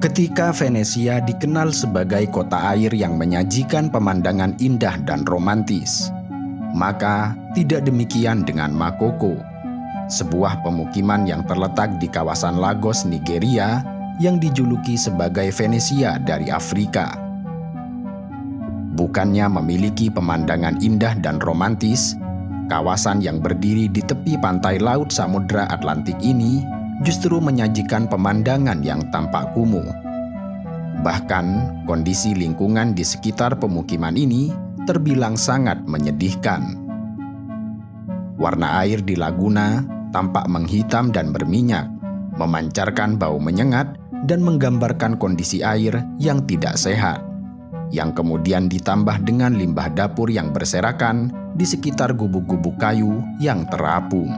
Ketika Venesia dikenal sebagai kota air yang menyajikan pemandangan indah dan romantis, maka tidak demikian dengan Makoko, sebuah pemukiman yang terletak di kawasan Lagos, Nigeria, yang dijuluki sebagai Venesia dari Afrika. Bukannya memiliki pemandangan indah dan romantis, kawasan yang berdiri di tepi pantai Laut Samudra Atlantik ini justru menyajikan pemandangan yang tampak kumuh. Bahkan, kondisi lingkungan di sekitar pemukiman ini terbilang sangat menyedihkan. Warna air di laguna tampak menghitam dan berminyak, memancarkan bau menyengat dan menggambarkan kondisi air yang tidak sehat, yang kemudian ditambah dengan limbah dapur yang berserakan di sekitar gubuk-gubuk kayu yang terapung.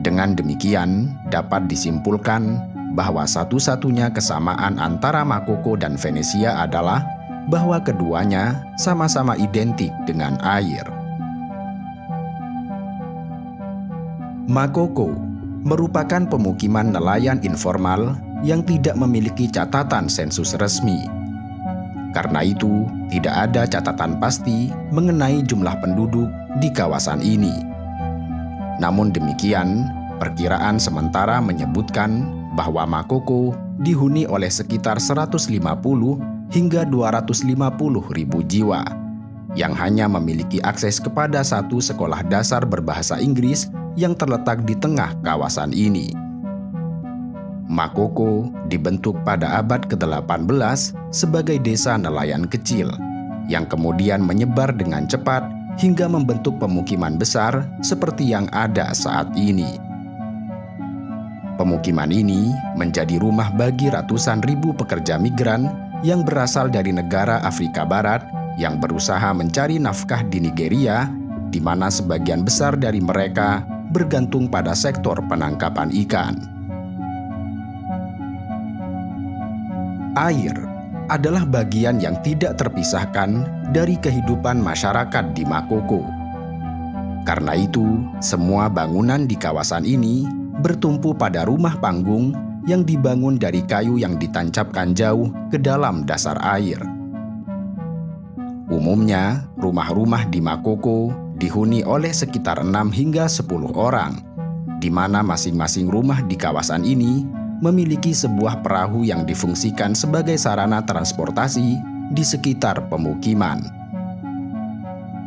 Dengan demikian, dapat disimpulkan bahwa satu-satunya kesamaan antara Makoko dan Venesia adalah bahwa keduanya sama-sama identik dengan air. Makoko merupakan pemukiman nelayan informal yang tidak memiliki catatan sensus resmi. Karena itu, tidak ada catatan pasti mengenai jumlah penduduk di kawasan ini. Namun demikian, perkiraan sementara menyebutkan bahwa Makoko dihuni oleh sekitar 150 hingga 250 ribu jiwa, yang hanya memiliki akses kepada satu sekolah dasar berbahasa Inggris yang terletak di tengah kawasan ini. Makoko dibentuk pada abad ke-18 sebagai desa nelayan kecil, yang kemudian menyebar dengan cepat hingga membentuk pemukiman besar seperti yang ada saat ini. Pemukiman ini menjadi rumah bagi ratusan ribu pekerja migran yang berasal dari negara Afrika Barat yang berusaha mencari nafkah di Nigeria, di mana sebagian besar dari mereka bergantung pada sektor penangkapan ikan. Air adalah bagian yang tidak terpisahkan dari kehidupan masyarakat di Makoko. Karena itu, semua bangunan di kawasan ini bertumpu pada rumah panggung yang dibangun dari kayu yang ditancapkan jauh ke dalam dasar air. Umumnya, rumah-rumah di Makoko dihuni oleh sekitar 6 hingga 10 orang, di mana masing-masing rumah di kawasan ini memiliki sebuah perahu yang difungsikan sebagai sarana transportasi di sekitar pemukiman.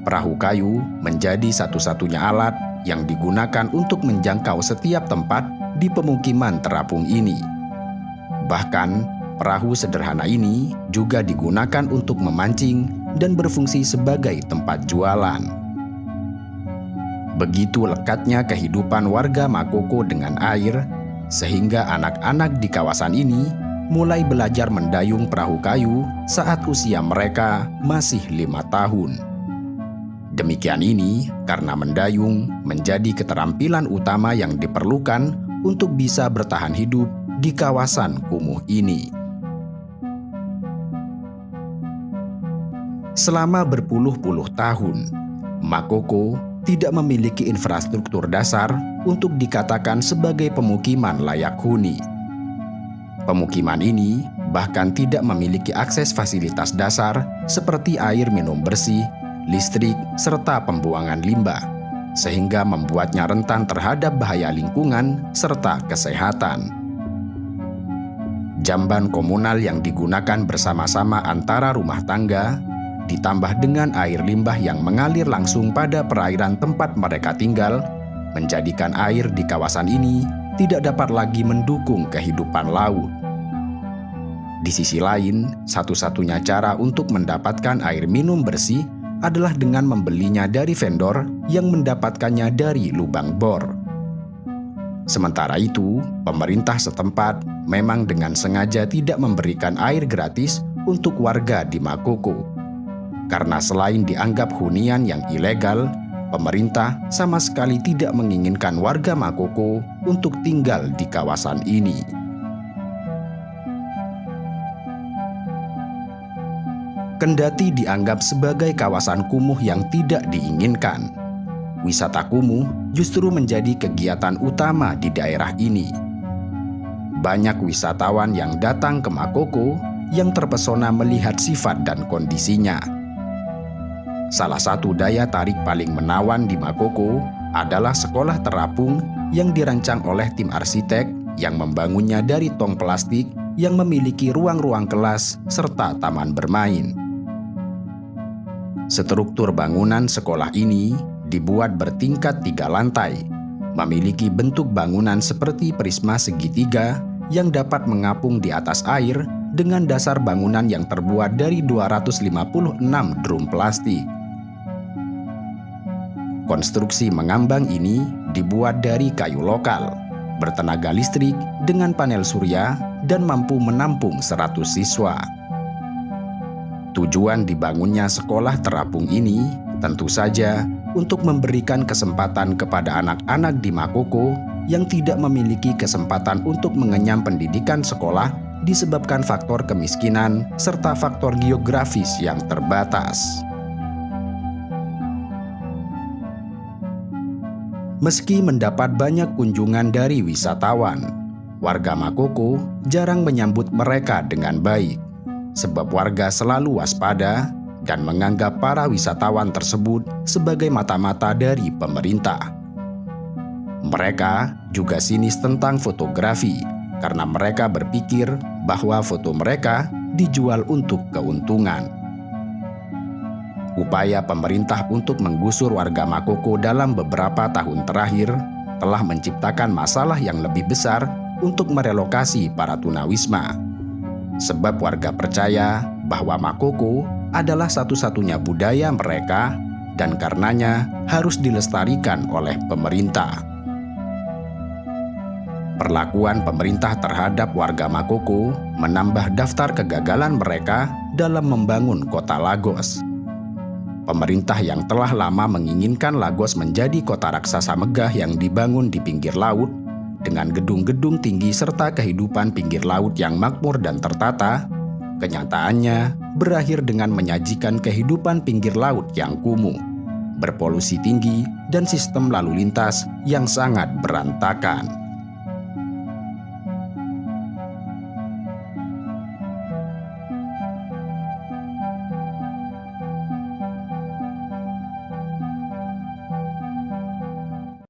Perahu kayu menjadi satu-satunya alat yang digunakan untuk menjangkau setiap tempat di pemukiman terapung ini. Bahkan, perahu sederhana ini juga digunakan untuk memancing dan berfungsi sebagai tempat jualan. Begitu lekatnya kehidupan warga Makoko dengan air, sehingga anak-anak di kawasan ini mulai belajar mendayung perahu kayu saat usia mereka masih 5 tahun. Demikian ini karena mendayung menjadi keterampilan utama yang diperlukan untuk bisa bertahan hidup di kawasan kumuh ini. Selama berpuluh-puluh tahun, Makoko tidak memiliki infrastruktur dasar untuk dikatakan sebagai pemukiman layak huni. Pemukiman ini bahkan tidak memiliki akses fasilitas dasar seperti air minum bersih, listrik, serta pembuangan limbah, sehingga membuatnya rentan terhadap bahaya lingkungan serta kesehatan. Jamban komunal yang digunakan bersama-sama antara rumah tangga, ditambah dengan air limbah yang mengalir langsung pada perairan tempat mereka tinggal, menjadikan air di kawasan ini tidak dapat lagi mendukung kehidupan laut. Di sisi lain, satu-satunya cara untuk mendapatkan air minum bersih adalah dengan membelinya dari vendor yang mendapatkannya dari lubang bor. Sementara itu, pemerintah setempat memang dengan sengaja tidak memberikan air gratis untuk warga di Makoko. Karena selain dianggap hunian yang ilegal, pemerintah sama sekali tidak menginginkan warga Makoko untuk tinggal di kawasan ini. Kendati dianggap sebagai kawasan kumuh yang tidak diinginkan, wisata kumuh justru menjadi kegiatan utama di daerah ini. banyak wisatawan yang datang ke Makoko yang terpesona melihat sifat dan kondisinya. Salah satu daya tarik paling menawan di Makoko adalah sekolah terapung yang dirancang oleh tim arsitek yang membangunnya dari tong plastik yang memiliki ruang-ruang kelas serta taman bermain. Struktur bangunan sekolah ini dibuat bertingkat 3 lantai, memiliki bentuk bangunan seperti prisma segitiga yang dapat mengapung di atas air dengan dasar bangunan yang terbuat dari 256 drum plastik. Konstruksi mengambang ini dibuat dari kayu lokal, bertenaga listrik dengan panel surya, dan mampu menampung 100 siswa. Tujuan dibangunnya sekolah terapung ini tentu saja untuk memberikan kesempatan kepada anak-anak di Makoko yang tidak memiliki kesempatan untuk mengenyam pendidikan sekolah disebabkan faktor kemiskinan serta faktor geografis yang terbatas. Meski mendapat banyak kunjungan dari wisatawan, warga Makoko jarang menyambut mereka dengan baik, sebab warga selalu waspada dan menganggap para wisatawan tersebut sebagai mata-mata dari pemerintah. Mereka juga sinis tentang fotografi karena mereka berpikir bahwa foto mereka dijual untuk keuntungan. Upaya pemerintah untuk menggusur warga Makoko dalam beberapa tahun terakhir telah menciptakan masalah yang lebih besar untuk merelokasi para tunawisma. Sebab warga percaya bahwa Makoko adalah satu-satunya budaya mereka dan karenanya harus dilestarikan oleh pemerintah. Perlakuan pemerintah terhadap warga Makoko menambah daftar kegagalan mereka dalam membangun kota Lagos. Pemerintah yang telah lama menginginkan Lagos menjadi kota raksasa megah yang dibangun di pinggir laut, dengan gedung-gedung tinggi serta kehidupan pinggir laut yang makmur dan tertata, kenyataannya berakhir dengan menyajikan kehidupan pinggir laut yang kumuh, berpolusi tinggi, dan sistem lalu lintas yang sangat berantakan.